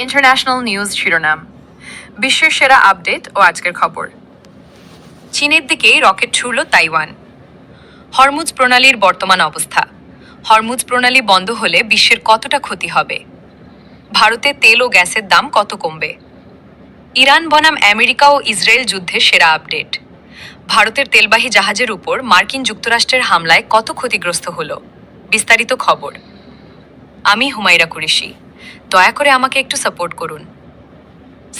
International news শিরোনাম, বিশ্বের সেরা আপডেট ও আজকের খবর। চীনের দিকেই রকেট ছুড়ল তাইওয়ান। হরমুজ প্রণালীর বর্তমান অবস্থা। হরমুজ প্রণালী বন্ধ হলে বিশ্বের কতটা ক্ষতি হবে? ভারতে তেল ও গ্যাসের দাম কত কমবে? ইরান বনাম আমেরিকা ও ইসরায়েল যুদ্ধের সেরা আপডেট। ভারতের তেলবাহী জাহাজের উপর মার্কিন যুক্তরাষ্ট্রের হামলায় কত ক্ষতিগ্রস্ত হলো? বিস্তারিত খবর। আমি হুমায়রা কুরেশি। দয়া করে আমাকে একটু সাপোর্ট করুন।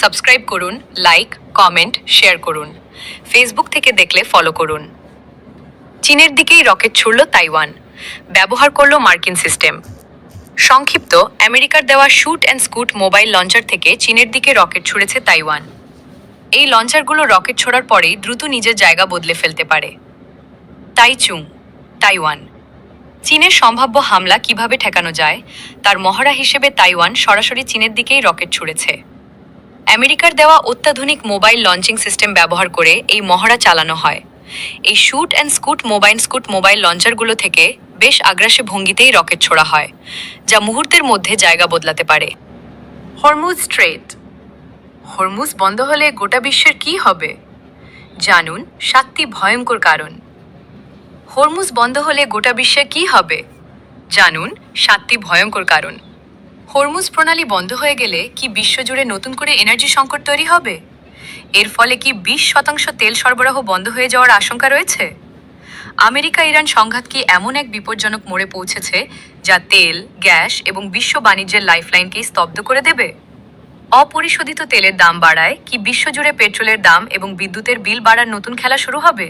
সাবস্ক্রাইব করুন, লাইক, কমেন্ট, শেয়ার করুন। ফেসবুক থেকে দেখলে ফলো করুন। চীনের দিকেই রকেট ছুড়ল তাইওয়ান, ব্যবহার করল মার্কিন সিস্টেম। সংক্ষিপ্ত, আমেরিকার দেওয়া shoot and scoot mobile launcher থেকে চীনের দিকে রকেট ছুড়েছে তাইওয়ান। এই লঞ্চারগুলো রকেট ছোড়ার পরেই দ্রুত নিজের জায়গা বদলে ফেলতে পারে। Taichung, Taiwan. চীনের সম্ভাব্য হামলা কিভাবে ঠেকানো যায় তার মহড়া হিসেবে তাইওয়ান সরাসরি চীনের দিকেই রকেট ছুড়েছে। আমেরিকার দেওয়া অত্যাধুনিক মোবাইল লঞ্চিং সিস্টেম ব্যবহার করে এই মহড়া চালানো হয়। এই শুট অ্যান্ড স্কুট মোবাইল লঞ্চারগুলো থেকে বেশ আগ্রাসী ভঙ্গিতেই রকেট ছোড়া হয়, যা মুহূর্তের মধ্যে জায়গা বদলাতে পারে। Hormuz straight. হরমুজ বন্ধ হলে গোটা বিশ্বের কি হবে? জানুন 7টি ভয়ঙ্কর কারণ। হরমুজ বন্ধ হলে গোটা বিশ্বে কি হবে? জানুন 7টি ভয়ঙ্কর কারণ। হরমুজ প্রণালী বন্ধ হয়ে গেলে কি বিশ্বজুড়ে নতুন করে এনার্জি সংকট তৈরি হবে? এর ফলে কি 20% তেল সরবরাহ বন্ধ হয়ে যাওয়ার আশঙ্কা রয়েছে? আমেরিকা ইরান সংঘাত কি এমন এক বিপজ্জনক মোড়ে পৌঁছেছে যা তেল, গ্যাস এবং বিশ্ব বাণিজ্যের লাইফলাইনকেই স্তব্ধ করে দেবে? অপরিশোধিত তেলের দাম বাড়ায় কি বিশ্বজুড়ে পেট্রোলের দাম এবং বিদ্যুতের বিল বাড়ার নতুন খেলা শুরু হবে?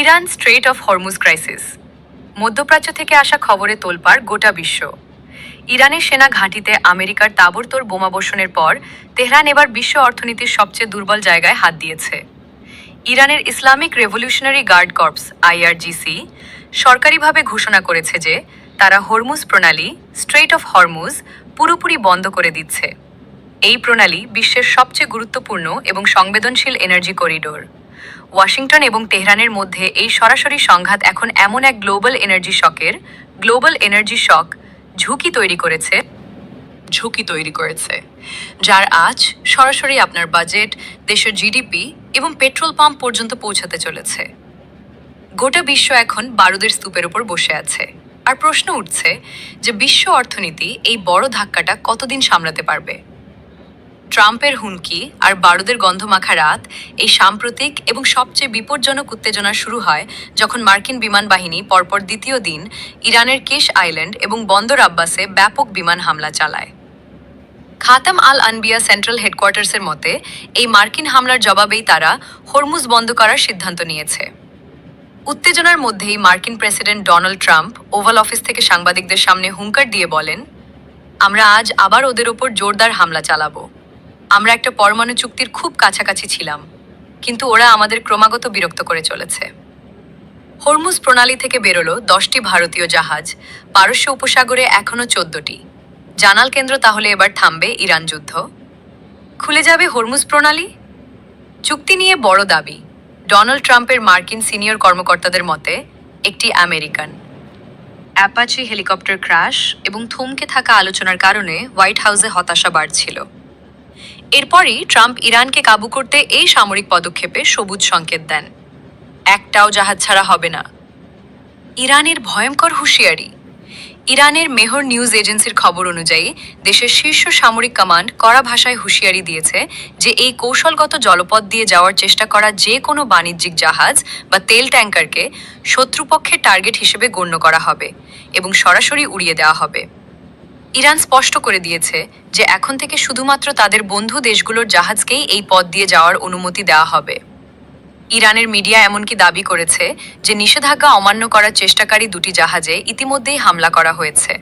Iran strait of Hormuz crisis. মধ্যপ্রাচ্য থেকে আসা খবরে তোলপাড় গোটা বিশ্ব। ইরানের সেনা ঘাঁটিতে আমেরিকার তাবড়তোড় বোমাবর্ষণের পর তেহরান এবার বিশ্ব অর্থনীতির সবচেয়ে দুর্বল জায়গায় হাত দিয়েছে। ইরানের Islamic Revolutionary Guard Corps IRGC সরকারিভাবে ঘোষণা করেছে যে তারা হরমুজ প্রণালী, স্ট্রেট অফ হরমুজ, পুরোপুরি বন্ধ করে দিচ্ছে। এই প্রণালী বিশ্বের সবচেয়ে গুরুত্বপূর্ণ এবং সংবেদনশীল এনার্জি করিডোর। ওয়াশিংটন এবং তেহরানের মধ্যে এই সরাসরি সংঘাত এখন এমন এক গ্লোবাল এনার্জি শক ঝুঁকি তৈরি করেছে, যার আজ সরাসরি আপনার বাজেট, দেশের জিডিপি এবং পেট্রোল পাম্প পর্যন্ত পৌঁছাতে চলেছে। গোটা বিশ্ব এখন বারুদের স্তূপের উপর বসে আছে, আর প্রশ্ন উঠছে যে বিশ্ব অর্থনীতি এই বড় ধাক্কাটা কতদিন সামলাতে পারবে। ট্রাম্পের হুমকি আর বারুদের গন্ধমাখা রাত, এই সাম্প্রতিক এবং সবচেয়ে বিপজ্জনক উত্তেজনা শুরু হয় যখন মার্কিন বিমান বাহিনী পরপর দ্বিতীয় দিন ইরানের কিশ আইল্যান্ড এবং বন্দর আব্বাসে ব্যাপক বিমান হামলা চালায়। খাতাম আল আনবিয়া সেন্ট্রাল হেডকোয়ার্টার্সের মতে, এই মার্কিন হামলার জবাবেই তারা হরমুজ বন্ধ করার সিদ্ধান্ত নিয়েছে। উত্তেজনার মধ্যেই মার্কিন president Donald Trump oval office থেকে সাংবাদিকদের সামনে হুঙ্কার দিয়ে বলেন, আমরা আজ আবার ওদের ওপর জোরদার হামলা চালাবো। আমরা একটা পরমাণু চুক্তির খুব কাছাকাছি ছিলাম, কিন্তু ওরা আমাদের ক্রমাগত বিরক্ত করে চলেছে। হরমুজ প্রণালী থেকে বেরোলো 10টি ভারতীয় জাহাজ, পারস্য উপসাগরে এখনো 14টি। জানাল কেন্দ্র তাহলে এবার থামবে ইরান যুদ্ধ? খুলে যাবে হরমুজ প্রণালী? চুক্তি নিয়ে বড় দাবি। ডোনাল্ড ট্রাম্পের মার্কিন সিনিয়র কর্মকর্তাদের মতে, একটি আমেরিকান অ্যাপাচি হেলিকপ্টার ক্র্যাশ এবং থমকে থাকা আলোচনার কারণে হোয়াইট হাউসে হতাশা বাড়ছিল। এরপরই ট্রাম্প ইরানকে কাবু করতে এই সামরিক পদক্ষেপে সবুজ সংকেত দেন। একটাও জাহাজ ছাড়া হবে না। ইরানের ভয়ঙ্কর হুঁশিয়ারি। ইরানের মেহর নিউজ এজেন্সির খবর অনুযায়ী দেশের শীর্ষ সামরিক কমান্ড কড়া ভাষায় হুঁশিয়ারি দিয়েছে যে এই কৌশলগত জলপথ দিয়ে যাওয়ার চেষ্টা করা যে কোনো বাণিজ্যিক জাহাজ বা তেল ট্যাঙ্কারকে শত্রুপক্ষের টার্গেট হিসেবে গণ্য করা হবে এবং সরাসরি উড়িয়ে দেওয়া হবে। ইরান স্পষ্ট করে দিয়েছে যে এখন থেকে শুধুমাত্র তাদের বন্ধু দেশগুলোর জাহাজকেই এই পথ দিয়ে যাওয়ার অনুমতি দেওয়া হবে। ইরানের মিডিয়া এমনকি দাবি করেছে যে নিষেধাজ্ঞা অমান্য করার চেষ্টাকারী দুটি জাহাজে ইতিমধ্যেই হামলা করা হয়েছে।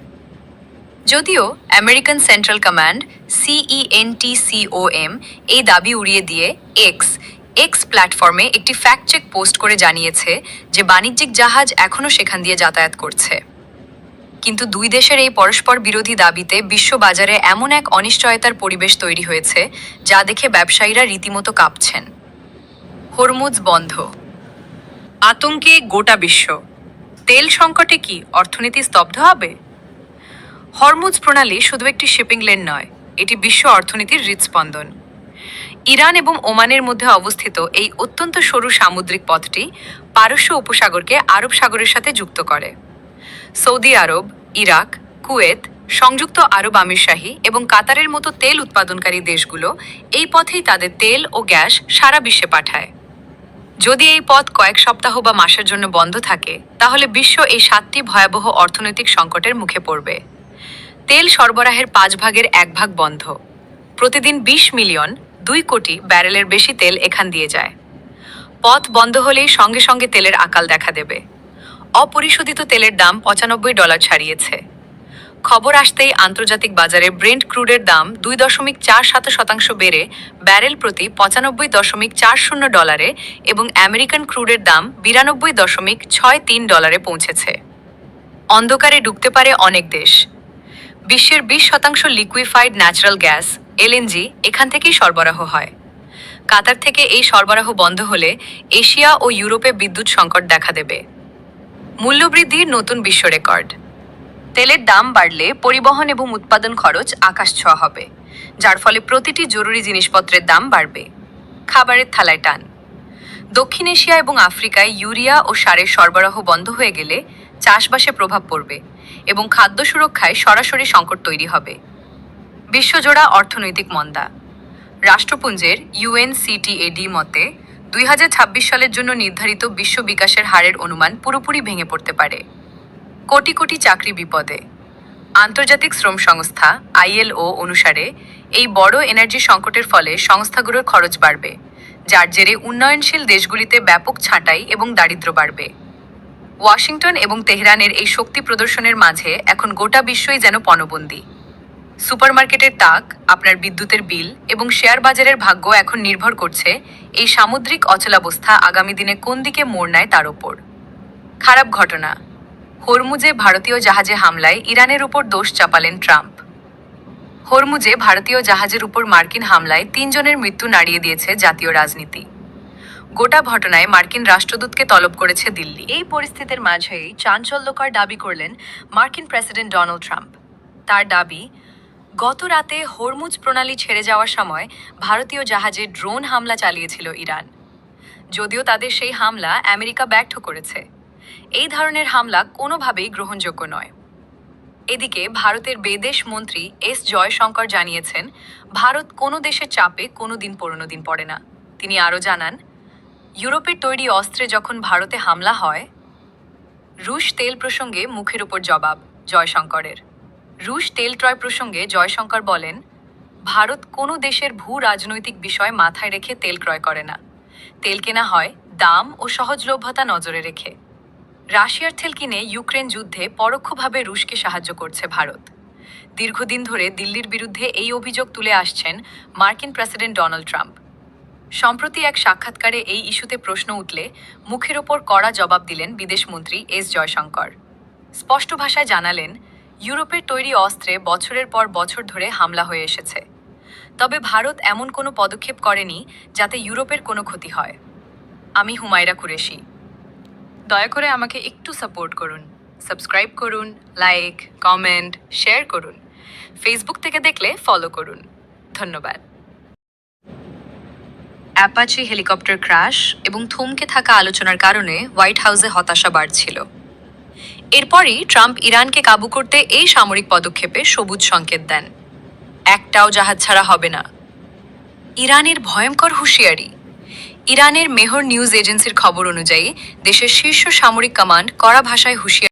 যদিও আমেরিকান সেন্ট্রাল কমান্ড CENTCOM এই দাবি উড়িয়ে দিয়ে এক্স প্ল্যাটফর্মে একটি ফ্যাক্ট চেক পোস্ট করে জানিয়েছে যে বাণিজ্যিক জাহাজ এখনও সেখান দিয়ে যাতায়াত করছে। কিন্তু দুই দেশের এই পরস্পর বিরোধী দাবিতে বিশ্ববাজারে এমন এক অনিশ্চয়তার পরিবেশ তৈরি হয়েছে যা দেখে ব্যবসায়ীরা রীতিমতো কাঁপছেন। হরমুজ বন্ধ, আতঙ্কে গোটা বিশ্ব। তেল সংকটে কি অর্থনীতি স্তব্ধ হবে? হরমুজ প্রণালী শুধু একটি শিপিং লেন নয়, এটি বিশ্ব অর্থনীতির হৃৎস্পন্দন। ইরান এবং ওমানের মধ্যে অবস্থিত এই অত্যন্ত সরু সামুদ্রিক পথটি পারস্য উপসাগরকে আরব সাগরের সাথে যুক্ত করে। সৌদি আরব, ইরাক, কুয়েত, সংযুক্ত আরব আমিরশাহী এবং কাতারের মতো তেল উৎপাদনকারী দেশগুলো এই পথেই তাদের তেল ও গ্যাস সারা বিশ্বে পাঠায়। যদি এই পথ কয়েক সপ্তাহ বা মাসের জন্য বন্ধ থাকে, তাহলে বিশ্ব এই 7টি ভয়াবহ অর্থনৈতিক সংকটের মুখে পড়বে। তেল সরবরাহের 1/5 বন্ধ। প্রতিদিন 20 মিলিয়ন 2 কোটি ব্যারেলের বেশি তেল এখান দিয়ে যায়। পথ বন্ধ হলেই সঙ্গে সঙ্গে তেলের আকাল দেখা দেবে। অপরিশোধিত তেলের দাম $95 ছাড়িয়েছে। খবর আসতেই আন্তর্জাতিক বাজারে ব্রেন্ট ক্রুডের দাম 2.47% বেড়ে ব্যারেল প্রতি $95.40 এবং আমেরিকান ক্রুডের দাম $92.63 পৌঁছেছে। অন্ধকারে ঢুকতে পারে অনেক দেশ। বিশ্বের 20% লিকুইফাইড ন্যাচারাল গ্যাস এলএনজি এখান থেকেই সরবরাহ হয়। কাতার থেকে এই সরবরাহ বন্ধ হলে এশিয়া ও ইউরোপে বিদ্যুৎ সংকট দেখা দেবে। মূল্যবৃদ্ধির নতুন বিশ্ব রেকর্ড। তেলের দাম বাড়লে পরিবহন এবং উৎপাদন খরচ আকাশছোঁয়া হবে, যার ফলে প্রতিটি জরুরি জিনিসপত্রের দাম বাড়বে। খাবারের থালায় টান। দক্ষিণ এশিয়া এবং আফ্রিকায় ইউরিয়া ও সারের সরবরাহ বন্ধ হয়ে গেলে চাষবাসে প্রভাব পড়বে এবং খাদ্য সুরক্ষায় সরাসরি সংকট তৈরি হবে। বিশ্বজোড়া অর্থনৈতিক মন্দা। রাষ্ট্রপুঞ্জের UNCTAD মতে 2026 সালের জন্য নির্ধারিত বিশ্ব বিকাশের হারের অনুমান পুরোপুরি ভেঙে পড়তে পারে। কোটি কোটি চাকরি বিপদে। আন্তর্জাতিক শ্রম সংস্থা ILO অনুসারে এই বড় এনার্জি সংকটের ফলে সংস্থাগুলোর খরচ বাড়বে, যার জেরে উন্নয়নশীল দেশগুলিতে ব্যাপক ছাঁটাই এবং দারিদ্র্য বাড়বে। ওয়াশিংটন এবং তেহরানের এই শক্তি প্রদর্শনের মাঝে এখন গোটা বিশ্বই যেন পণবন্দী। সুপারমার্কেটের তাক, আপনার বিদ্যুতের বিল এবং শেয়ার বাজারের ভাগ্য এখন নির্ভর করছে এই সামুদ্রিক অচলাবস্থা আগামী দিনে কোন দিকে মোড় নেয় তার ওপর। খারাপ ঘটনা। হরমুজে ভারতীয় জাহাজে হামলায় ইরানের উপর দোষ চাপালেন ট্রাম্প। হরমুজে ভারতীয় জাহাজের উপর মার্কিন হামলায় 3 জনের মৃত্যু নাড়িয়ে দিয়েছে জাতীয় রাজনীতি। গোটা ঘটনায় মার্কিন রাষ্ট্রদূতকে তলব করেছে দিল্লি। এই পরিস্থিতির মাঝেই চাঞ্চল্যকর দাবি করলেন মার্কিন প্রেসিডেন্ট ডোনাল্ড ট্রাম্প। তার দাবি, গত রাতে হরমুজ প্রণালী ছেড়ে যাওয়ার সময় ভারতীয় জাহাজে ড্রোন হামলা চালিয়েছিল ইরান। যদিও তাদের সেই হামলা আমেরিকা ব্যর্থ করেছে। এই ধরনের হামলা কোনোভাবেই গ্রহণযোগ্য নয়। এদিকে ভারতের বিদেশ মন্ত্রী এস জয়শঙ্কর জানিয়েছেন, ভারত কোনো দেশের চাপে কোনোদিন পড়ে না। তিনি আরও জানান, ইউরোপের তৈরি অস্ত্রে যখন ভারতে হামলা হয়। রুশ তেল প্রসঙ্গে মুখের উপর জবাব জয়শঙ্করের। রুশ তেল ক্রয় প্রসঙ্গে জয়শঙ্কর বলেন, ভারত কোনো দেশের ভূ রাজনৈতিক বিষয় মাথায় রেখে তেল ক্রয় করে না। তেল কেনা হয় দাম ও সহজলভ্যতা নজরে রেখে। রাশিয়ার তেল কিনে ইউক্রেন যুদ্ধে পরোক্ষভাবে রুশকে সাহায্য করছে ভারত। দীর্ঘদিন ধরে দিল্লির বিরুদ্ধে এই অভিযোগ তুলে আসছেন মার্কিন প্রেসিডেন্ট ডোনাল্ড ট্রাম্প। সম্প্রতি এক সাক্ষাৎকারে এই ইস্যুতে প্রশ্ন উঠলে মুখের ওপর কড়া জবাব দিলেন বিদেশমন্ত্রী এস জয়শঙ্কর। স্পষ্ট ভাষায় জানালেন, ইউরোপের তৈরি অস্ত্রে বছরের পর বছর ধরে হামলা হয়ে এসেছে। তবে ভারত এমন কোনো পদক্ষেপ করেনি যাতে ইউরোপের কোনো ক্ষতি হয়। আমি হুমায়রা কুরেশি। দয়া করে আমাকে একটু সাপোর্ট করুন। সাবস্ক্রাইব করুন, লাইক, কমেন্ট, শেয়ার করুন। ফেসবুক থেকে দেখলে ফলো করুন। ধন্যবাদ। অ্যাপাচি হেলিকপ্টার ক্র্যাশ এবং থমকে থাকা আলোচনার কারণে হোয়াইট হাউসে হতাশা বাড়ছিল। এরপরই ট্রাম্প ইরানকে কাবু করতে এই সামরিক পদক্ষেপে সবুজ সংকেত দেন। একটাও জাহাজ ছাড়া হবে না। ইরানের ভয়ঙ্কর হুঁশিয়ারি। ইরানের মেহর নিউজ এজেন্সির খবর অনুযায়ী দেশের শীর্ষ সামরিক কমান্ড কড়া ভাষায় হুঁশিয়ারি